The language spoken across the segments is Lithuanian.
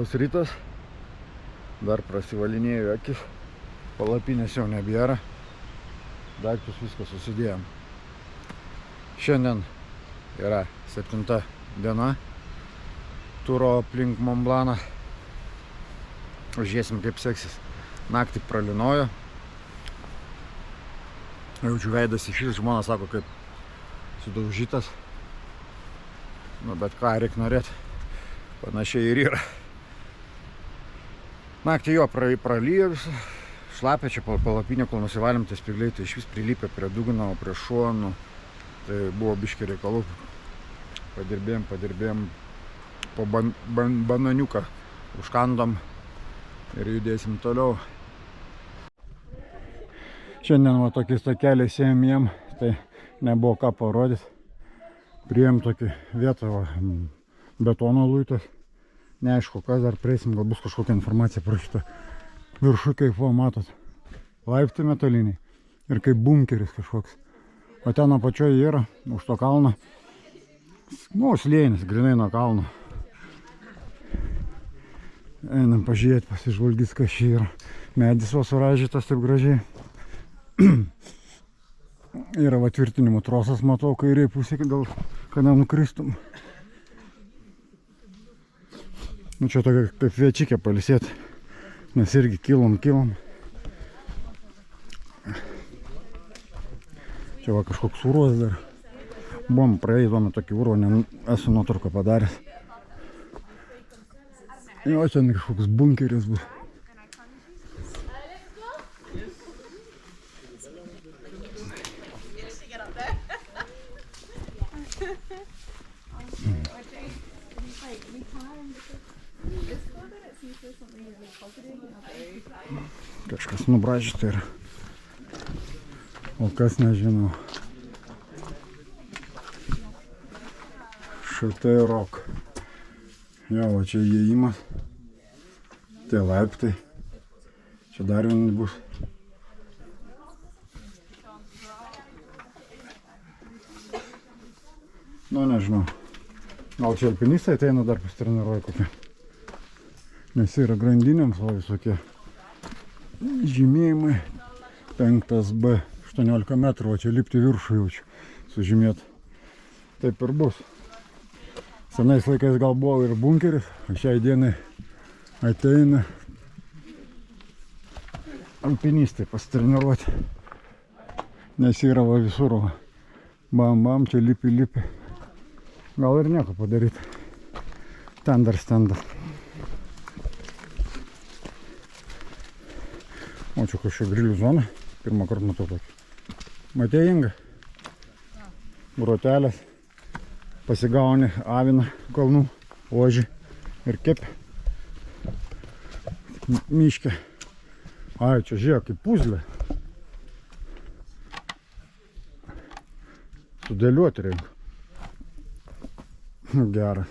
Liepos rytas, dar prasivalinėjau akis, palapinės jau nebėra, daiktus viską susidėjom. Šiandien yra 7 diena turo aplink Mont Blancą. Žiūrėsim, kaip seksis. Naktį pralinojo. Jaučiu veidas išvis, žmona sako, kaip sudaužytas. Nu, bet ką reikia norėti. Panašiai ir yra. Naktį jo pralyjo visą. Šlapė čia palapinę, kol nusivalėm, tai spygliai tai išvis prilipė prie dugno, prie šonų. Tai buvo biški reikalų. Padirbėjom po bananiuką. Užkandom ir judėsim toliau. Šiandien va tokiais takeliais ėjom jiem, tai nebuvo ką parodyti. Priėjom tokį vietą, va, betono luitas. Neaišku, kas dar prieisim, gal bus kažkokia informacija parašyta. Viršų kaip, va, matot, laiptai metaliniai ir kaip bunkeris kažkoks. O ten apačioje yra, už to kalno, nu, slėnis, grinai nuo kalno. Einam pažiūrėti, pasižvalgys, kas čia yra. Medis va suražytas taip gražiai. Yra va tvirtinimo trosas, matau, kairiai pusė, gal kad nenukristum. Nu čia tokia kaip viečiikė palisėti, nes irgi kilom. Čia va kažkoks urvas dar. Buvom praeidome tokį urvą, esu nuotrauką padaręs. Jo, čia kažkoks bunkeris bus. Kažkas nubražyta yra. O kas nežinau. Šiltai rok. Jo, va čia įėjimas. Tie laiptai. Čia dar vienas bus. Nu, nežinau. Gal čia alpinistai ateina dar pasitreniruoja kokie. Nes yra grandinėms, o visokie žymėjimai. 5B, 18 metrų, o čia lipti viršų jaučiu sužymėti. Taip ir bus. Senais laikais gal buvo ir bunkeris, o šiai dienai ateina alpinistai pasitreniruoti. Nes yra va visur, va. Bam, čia lipi. Gal ir nieko padaryti. Ten dar stendas. O čia kažkokia grilių zona. Pirmą kartą matau tokį. Matei, Inga? Grotelės. Pasigauni aviną kalnų, ožį ir kepę. Miške. Ai, čia žiūrėk, kaip puzlė. Sudėliuoti reikia. Geras.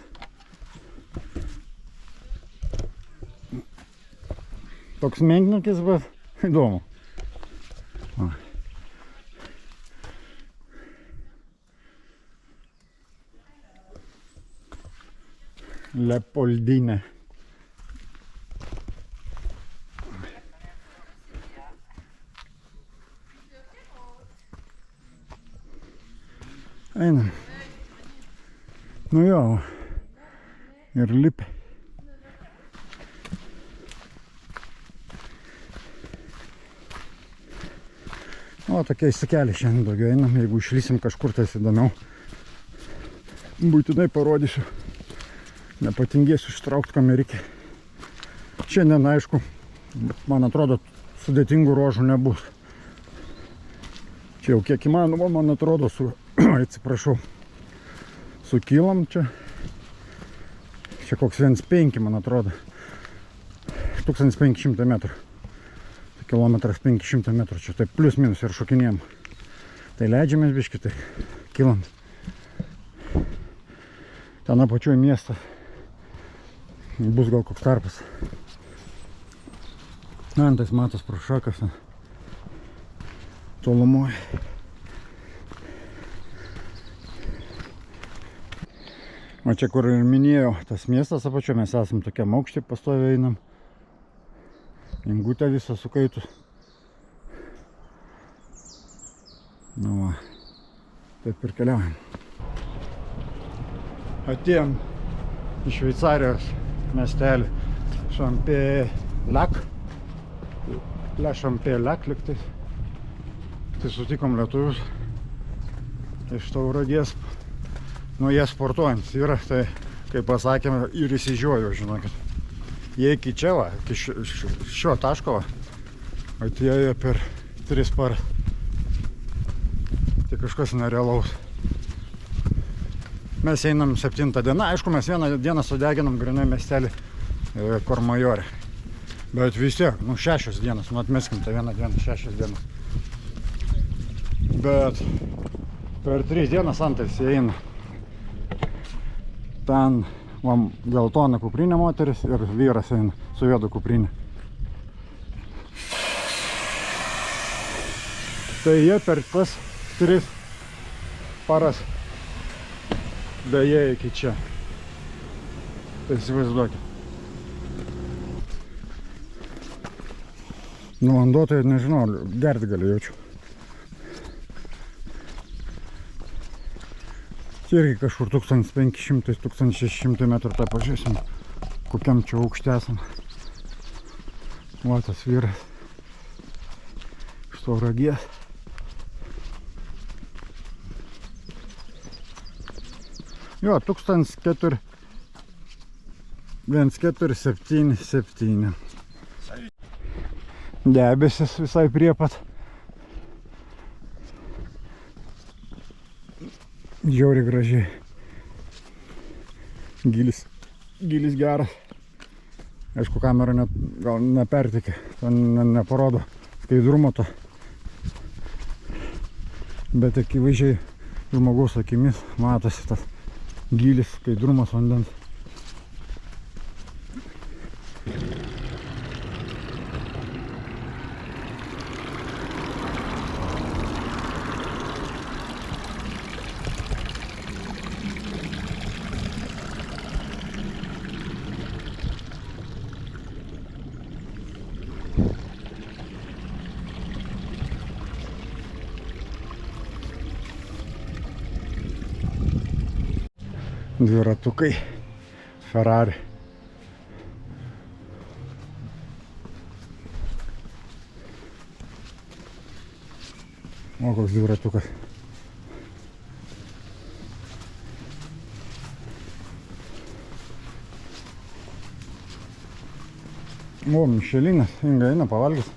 Toks menkniekis, bet įdomu. Leopoldinė. Einam. Nu jo, ir lipi. O, tokie įsikeliai šiandien daugiau einam, jeigu išlysim kažkur, tai įdomiau. Būtinai parodysiu. Nepatingėsiu ištraukti kamerikį. Šiandien, aišku, man atrodo, sudėtingų ruožų nebus. Čia jau kiek įmanoma, man atrodo, atsiprašau, sukylam čia. Čia koks 1,5, man atrodo. 1500 metrų. Kilometras 500 metrų. Čia taip plius minus ir šokinėjom. Tai leidžiamės biškį, tai kilam. Ten apačioj miestas. Bus gal koks tarpas. Antais matos pro šakas. Tolumoje. O čia, kur ir minėjau, tas miestas apačio, mes esam tokiam aukštį, pastoviai einam. Ingutė visą sukaitus. Nu va, taip ir keliaujam. Atėjom iš Šveicarijos miestelį Champelac. Le Champelac lygtais. Tai sutikom lietuvius iš Tauragės. Nu, jie sportuojantys yra, tai, kaip pasakėme, ir įsižiojau, žinokit. Jie iki čia, va, iki šio taško, va, atėjo per 3 paras. Tai kažkas nerealaus. Mes einam 7 dieną, aišku, mes vieną dieną sudeginam grinai miestelį Kormajore. Bet vis tiek, nu, 6 dienas, nu, atmeskim tą vieną dieną, 6 dienas. Bet per 3 dienas antais jie eina. Ten geltona kuprinė moteris ir vyras eina su juoda kuprinė. Tai jie per tas 3 paras beje iki čia. Tai įsivaizduokit. Nu, vanduo tai nežinau, gerti gali jaučiu. Irgi kažkur 1500-1600 metrų, tai pažiūrėsim, kokiam čia aukšte esam. Va tas vyras iš Tauragės. Jo, 1477. Debesis visai prie pat. Žiauriai gražiai. Gylis geras. Aišku, kamera net gal nepertikė, neparodo skaidrumo to. Bet akivaizdžiai žmogaus akimis matosi tas gylis, skaidrumas vandens. Dviratukai Ferrari. O koks dviratukas. O, Mišelinas, Inga eina pavalgys.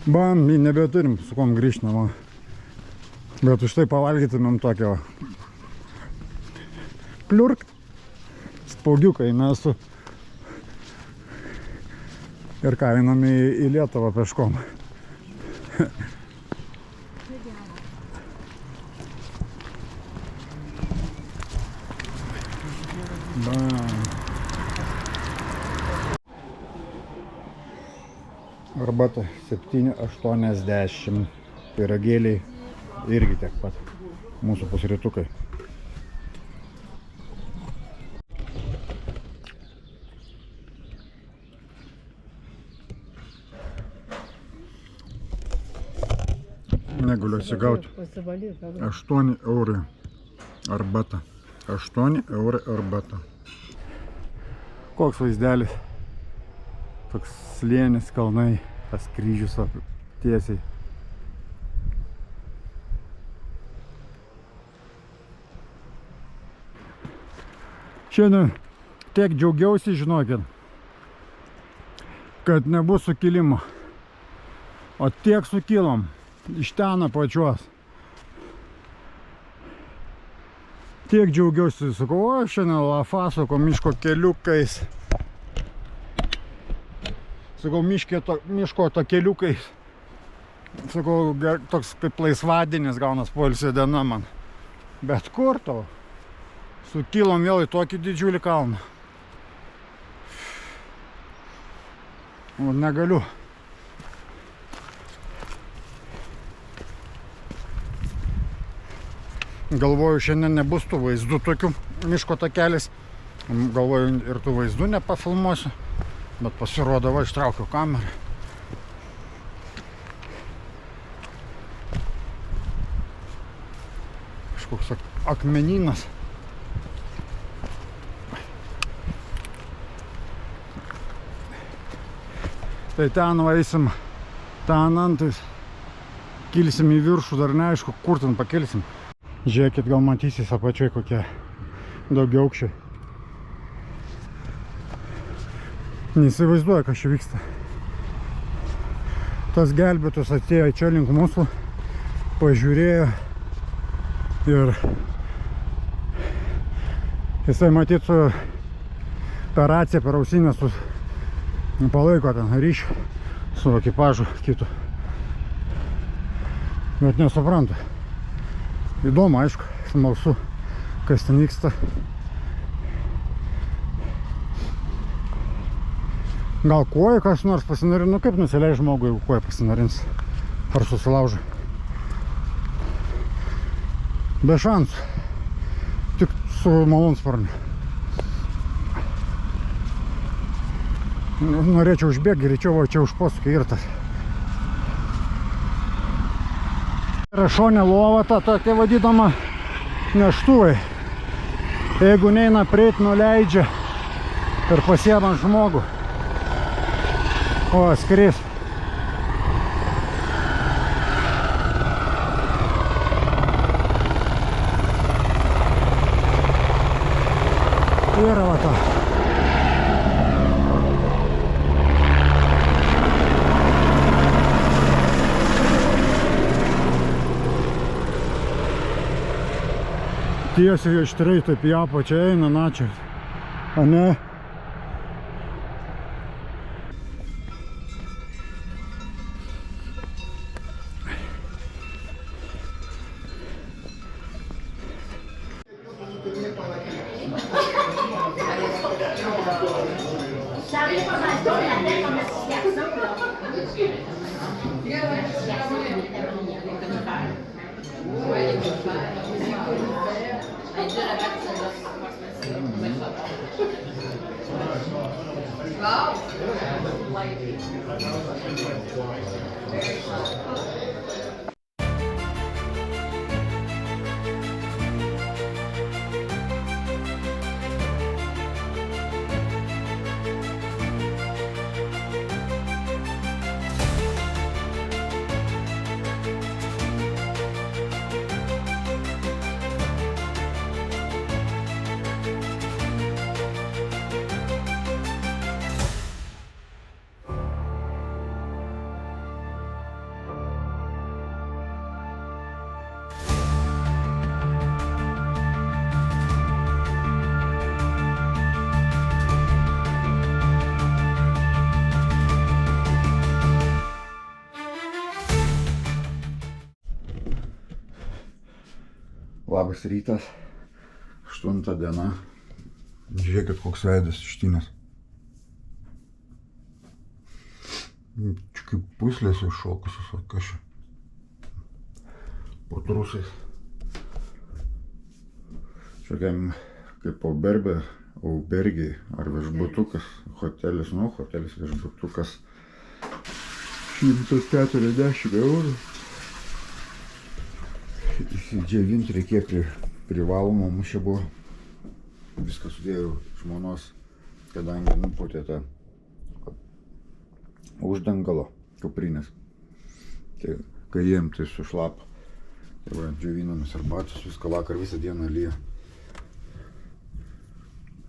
Bam, nebeturim su kom grįžti namo. Bet už tai pavalgytumėm tokio pliurkt spaugiukai nesu. Ir ką, einam į Lietuvą peškom. Arbata 7,80. Pyragėliai irgi tiek pat. Mūsų pusrytukai. Negaliu atsigauti. 8 eurai arbata. 8 eurai arbata. Koks vaizdelis. Toks slėnis, kalnai, tas kryžius tiesiai. Šiandien tiek džiaugiausi, žinokit, kad nebus sukilimo. O tiek sukilom iš ten apačios. Tiek džiaugiausi, sakau, o šiandien Lafasoko miško keliukais. Sakau, miško to keliukais. Sakau, toks kaip laisvadienis gaunas poilsio diena man. Bet kur tau? Sukilom vėl į tokį didžiulį kalną. O negaliu. Galvoju, šiandien nebus tų vaizdų tokių miško takelis. Galvoju, ir tų vaizdų nepafilmuosiu. Bet pasirodo, va, ištraukiau kamerą. Kažkoks akmenynas. Tai ten vaisim, ten antais. Kilsim į viršų, dar neaišku, kur ten pakilsim. Žiūrėkit, gal matysis apačiai kokie daugiaaukščiai. Neįsivaizduoju, kas čia vyksta. Tas gelbėtus atėjo čia link mūsų, pažiūrėjo ir jisai matyt su per raciją, per ausinę palaiko ten ryšį su ekipažu kitu. Bet nesuprantu. Įdomu, aišku, smalsu, kas ten vyksta. Gal koją kas nors pasinarins, nu kaip nusileis žmogui, jeigu koją pasinarins ar susilaužo. Be šansų. Tik su malūnsparniu. Norėčiau užbėgti greičiau, o čia už posūkį ir tas. Yra šonė lova, ta tokia vadinama neštuvai. Jeigu neina prieit, nuleidžia ir pasiema žmogų. O, skris. Yra va ta. Tiesiai aštriai taip į apačią eina, na čia. A ne? Labas rytas, 8 diena. Žiūrėkit, koks veidas ištinės. Čia kaip puslės iššokusios, o kas čia? Po trusais. Čia kaip po aubergiai ar viešbutukas, hotelis, nu, hotelis viešbutukas 140 eurų. Įsidžiovinti reikėjo privaloma, mums čia buvo. Viską sudėjau žmonos, kadangi nupūtė tą uždangalo kuprinės. Tai, kai jiem tai sušlap, tai va, džiovinomės arbatos, viską vakar visą dieną lyja.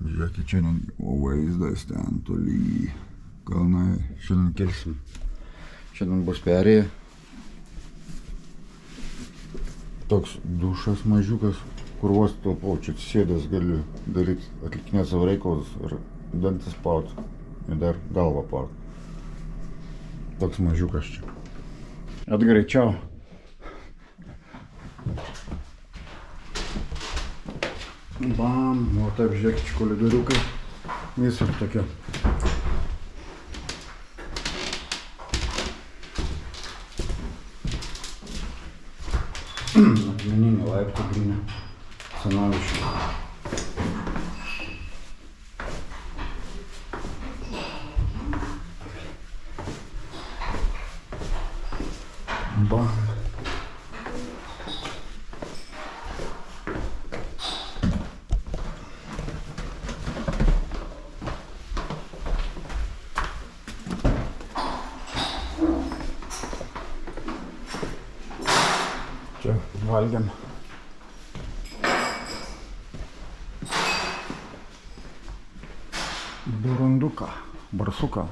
Žiūrėkit, šiandien vaizdas ten toli. Kalnai, šiandien kelsim. Šiandien bus perėję. Toks dušas mažiukas, kur vos talpau, čia sėdęs galiu daryti, atlikinėti savo reikalus ir dantis plaut ir dar galvą plaut. Toks mažiukas čia. Edgarai, čiau. Bam, o taip žiūrėkit, koridoriukai. Visur tokia. Akmeninį laiptų grynę senoviškį. Ba. Čia valgiam. Buranduką, barsuką.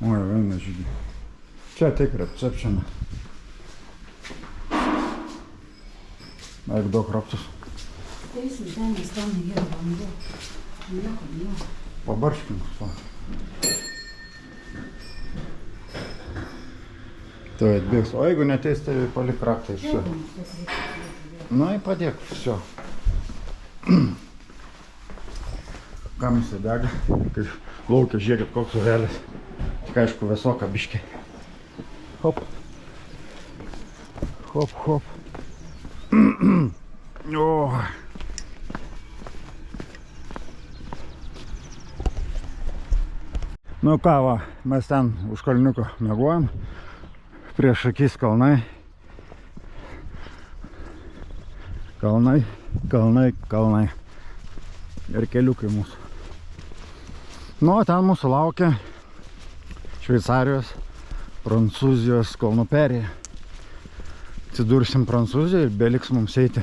Oi, eina žygi. Čia tik recepšina. Eik daug raptus. Eisim ten, nes ten yra vanduo. Nieko, nieko. Pabarškim. Tai atbėgs. O jeigu neteis, tai palik raktą ir все. Na, padėk, все. Kam jisai dega? Kai laukia, žiūrėkit, koks urelis. Tik aišku, vėsoka biškė. Hop. Hop, hop. O. Nu ką, va, mes ten už kalniuko mieguojam. Prieš akis kalnai. Kalnai, kalnai, kalnai. Ir keliukai mūsų. Nu, ten mūsų laukia Šveicarijos, Prancūzijos kalnų perėja. Atsidursim Prancūzijoje ir beliks mums eiti.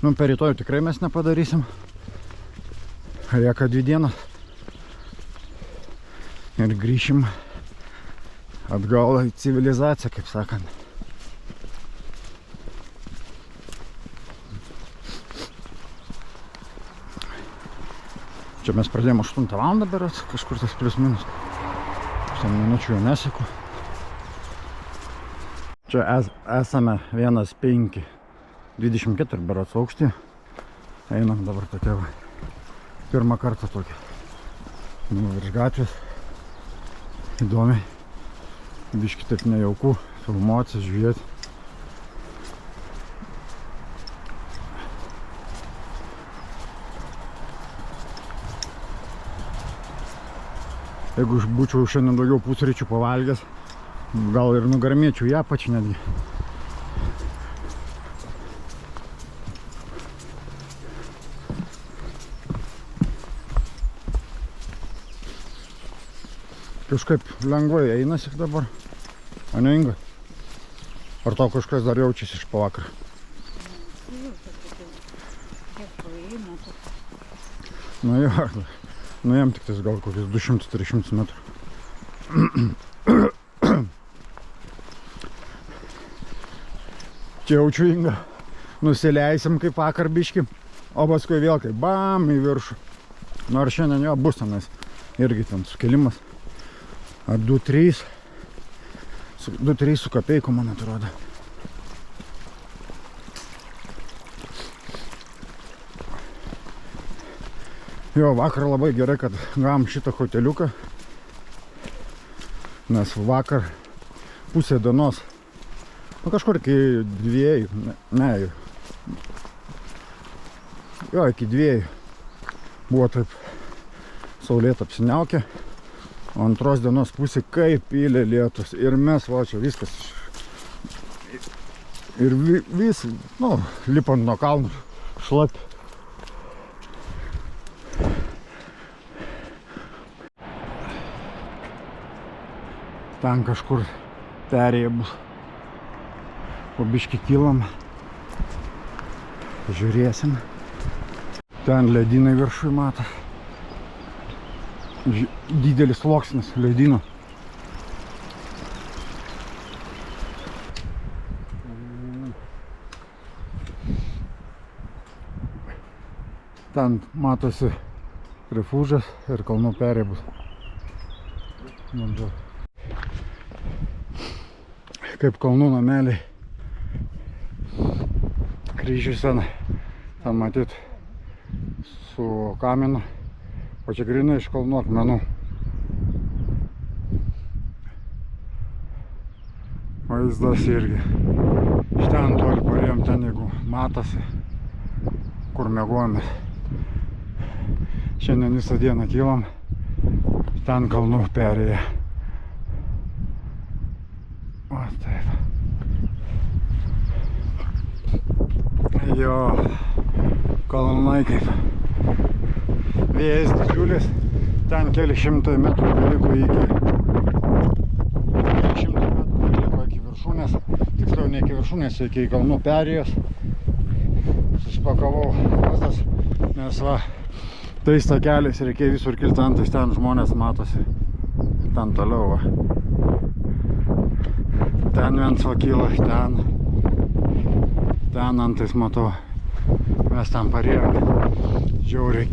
Nu, per rytojų tikrai mes nepadarysim. Lieka 2 dienas. Ir grįšim atgal į civilizaciją, kaip sakant. Čia mes pradėjome 8 valandą berods, kažkur tas plius minus. 8 minučių jau neseku. Čia esame 1,5, 24 berods aukštį. Einam dabar tokia va. Pirmą kartą tokia. Nu, virš gatvės. Įdomiai. Biški taip nejauku, filmuotis, žiūrėti. Jeigu būčiau šiandien daugiau pusryčių pavalgęs, gal ir nugarmėčiau ją pačią netgi. Kažkaip lengvai einasi dabar. A ne, Inga? Ar tau kažkas dar jaučiasi iš pavakar? Nu jo, nuėjom tik gal kokius 200-300 metrų. Čia jaučiu, Inga, nusileisim kaip vakar biški, o paskui vėl kaip bam į viršų. Nors šiandien jo bus tenais irgi ten sukelimas. Ar 2-3 su kapeiku, man atrodo. Jo, vakar labai gerai, kad gavom šitą hoteliuką, nes vakar pusė dienos, nu kažkur iki 2, ne, jo, iki 2 buvo taip saulėta apsiniaukė, o antros dienos pusė kaip pylė lietus ir mes, va, čia viskas ir vis, nu, lipant nuo kalnų šlapia. Ten kažkur perėja bus. Po biškį kylam. Žiūrėsim. Ten ledynai viršui mato. Didelis sluoksnis ledyno. Ten matosi refužas ir kalnų perėja bus. Kaip kalnų nameliai kryžius ten matyt su kamenu, o čia grinai iš kalnų akmenų. Vaizdas irgi Iš ten toli parėjom, ten jeigu matosi, kur mėgojomės. Šiandien visą dieną kylam, ten kalnų perėję. O taip. Jo, kalnai kaip. Vėjas didžiulis, ten keli šimtai metrų beliko iki viršūnės, tiksliau ne iki viršūnės, iki kalnų perėjos. Susipakavau pasas, nes va, tais takeliais reikia visur kilti antais, ten žmonės matosi, ten toliau va. Ten viens va kyla, ten antais matau, mes ten parėjome, žiauriai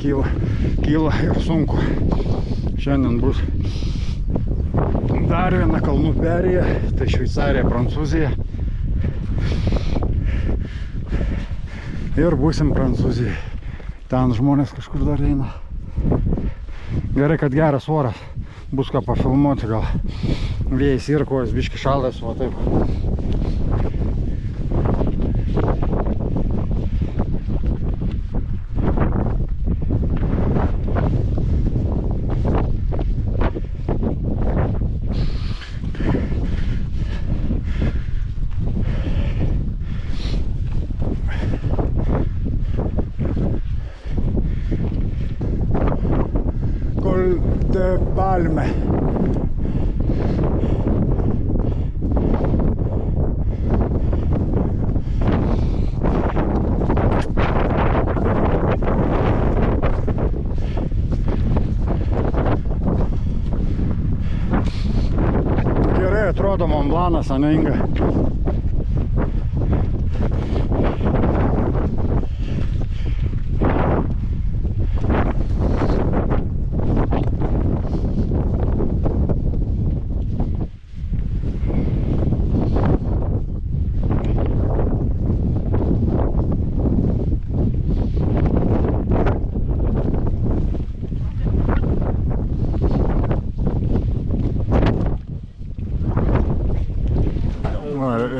kyla ir sunku. Šiandien bus dar viena kalnų perėja, tai Šveicarija, Prancūzija. Ir būsim Prancūzijai. Ten žmonės kažkur dar eina. Gerai, kad geras oras. Bus ką pafilmuoti, gal vėjas ir kojas biški šaltas, va taip. De Palme. Gerai atrodo Mont Blancas, ane Inga?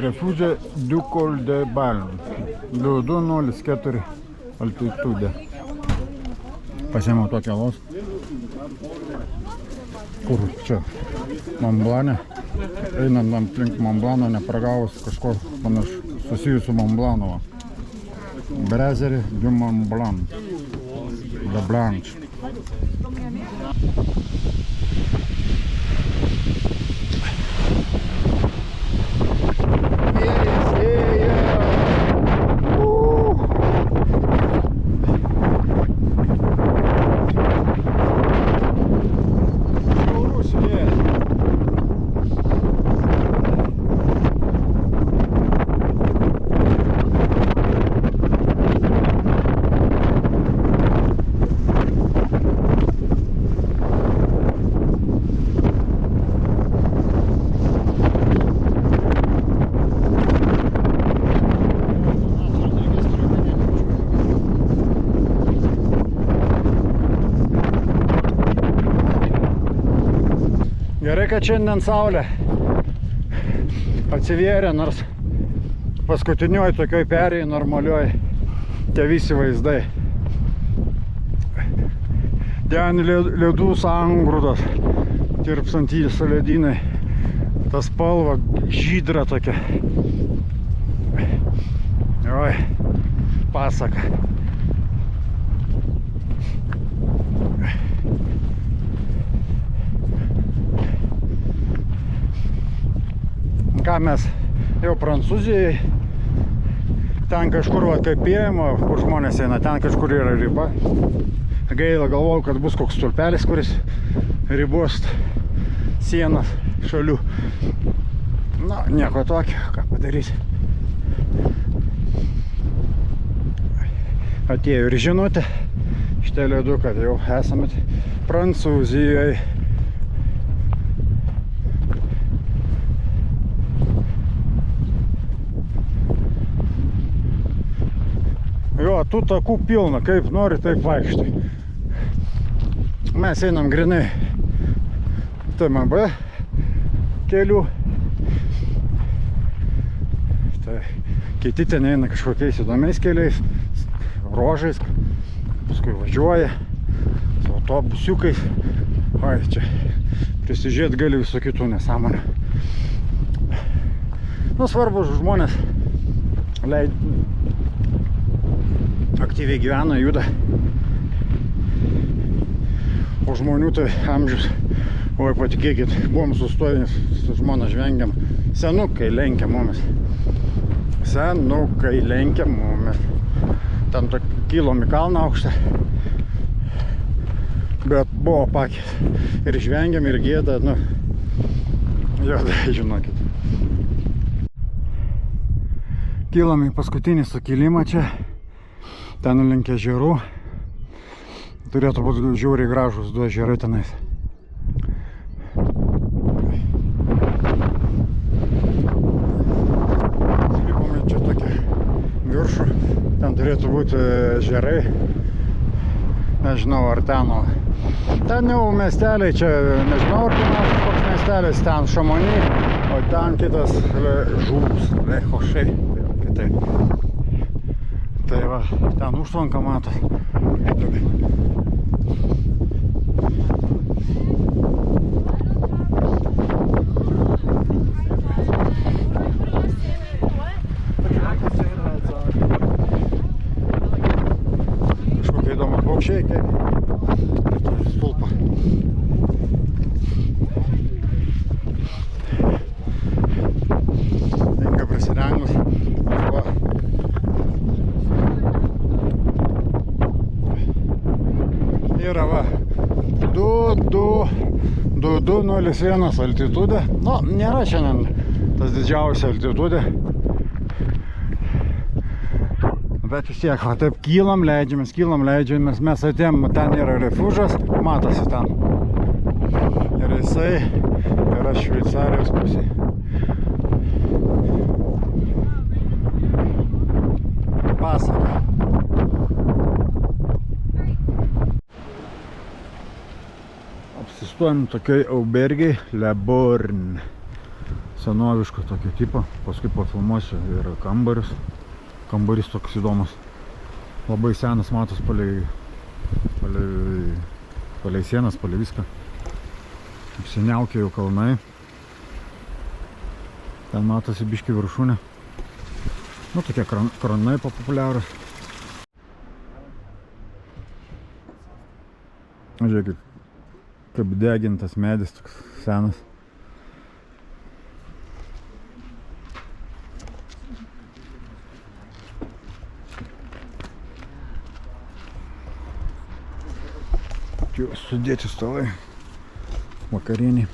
Refuge du Col de Balme 2204 altitude. Pasiėmiau tokią los. Kur čia? Mont Blanc'e. Einant aplink Mont Blanc'ą, nepragavus kažko panašu susijusiu Mont Blanc'o. Brasserie du Mont Blanc. De Blanche. Gerai, kad šiandien saulė atsivėrė, nors paskutinioj tokioj perėjai normalioj tie visi vaizdai. Ten ledų sangrūdos, tirpsantys ledynai, ta spalva žydra tokia. Oi, pasaka. Ką mes jau Prancūzijai, ten kažkur va kaip ėjimo, kur žmonės eina, ten kažkur yra riba. Gaila, galvojau, kad bus koks stulpelis, kuris ribos sienas šalių. Na, nieko tokio, ką padaryti. Atėjo ir žinutė šitie ledų, kad jau esame Prancūzijoje. Jo, tų takų pilna, kaip nori, taip vaikštai. Mes einam grinai TMB kelių. Tai Kiti ten eina kažkokiais įdomiais keliais, ruožais, paskui važiuoja su autobusiukais. Oi, čia prisižiūrėt gali visų kitų nesąmonę. Nu, svarbu, žmonės aktyviai gyvena, juda. O žmonių tai amžius, oi, patikėkit, buvom sustoję, su žmona žvengiam. Senukai lenkia mumis. Senukai lenkia mumis. Ten kilom į kalną aukštą. Bet buvo pakės. Ir žvengiam, ir gėda, nu. Jodai, žinokit. Kilom į paskutinį sukilimą čia. Ten link ežerų. Turėtų būti žiauriai gražus 2 ežerai tenais. Lipome čia tokį viršų. Ten turėtų būti ežerai. Nežinau, ar ten. Ten jau miesteliai, čia nežinau, ar ten koks miestelis, ten Šamony, o ten kitas Žūbus, Lechošai. Tai va, ten užtvanka matos. Kažkokie įdomus paukščiai, kaip stulpa. Inga prisirengus. Va. Yra va 2,01 altitudė. Nu, nėra šiandien tas didžiausia altitudė. Bet vis tiek, va, taip kylam, leidžiamės, mes atėjom, ten yra refužas, matosi ten. Ir jisai yra Šveicarijos pusėje. Pasaka. Apsistojom tokioj aubergiai Le Borgne. Senoviško tokio tipo, paskui pafilmuosiu ir kambarius. Kambarys toks įdomus. Labai senas, matos palei sienas, palei viską. Apsiniaukė jau kalnai. Ten matosi biški viršūnė. Nu, tokie kranai populiarūs. Žiūrėkit, kaip degintas medis, toks senas. Sudėti stalai vakarieniai.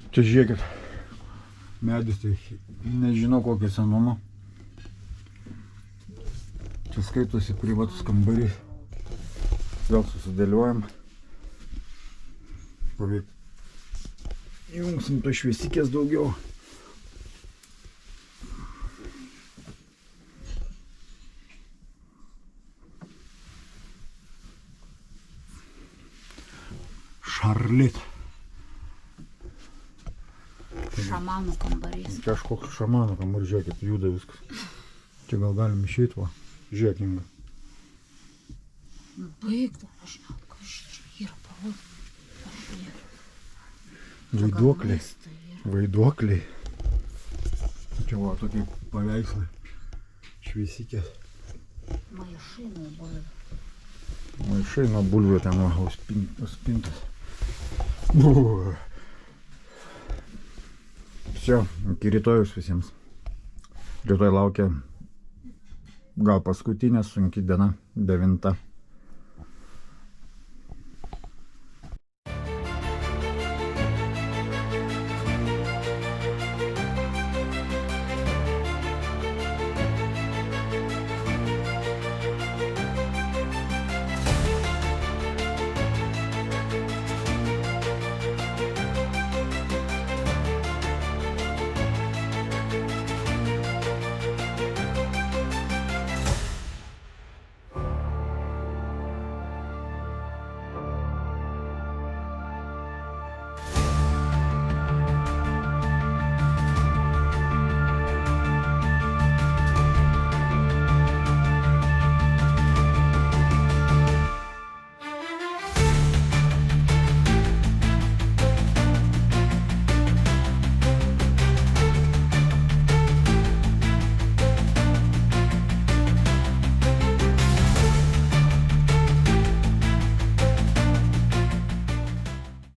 Čia žiūrėkit, medis tai nežinau kokio senumo. Čia skaitosi privatus kambarys. Vėl susidėliojam. Įjungsim to šviesikės daugiau. Šarlit. Šamanų kambarys. Kažkoks šamanų kambarys, žiūrėkit, juda viskas. Čia gal galim išeit, va. Žiūrėk, Inga. Nu, baigta, aš žinau, kas čia yra parodė. Vaiduokliai. Vaiduokliai. Čia va, tokie paveikslai. Šviesikės. Maišai nuo bulvių. Maišai nuo bulvių ten va, spintas. Все, iki rytojus visiems. Rytoj laukia gal paskutinė sunki diena, 9.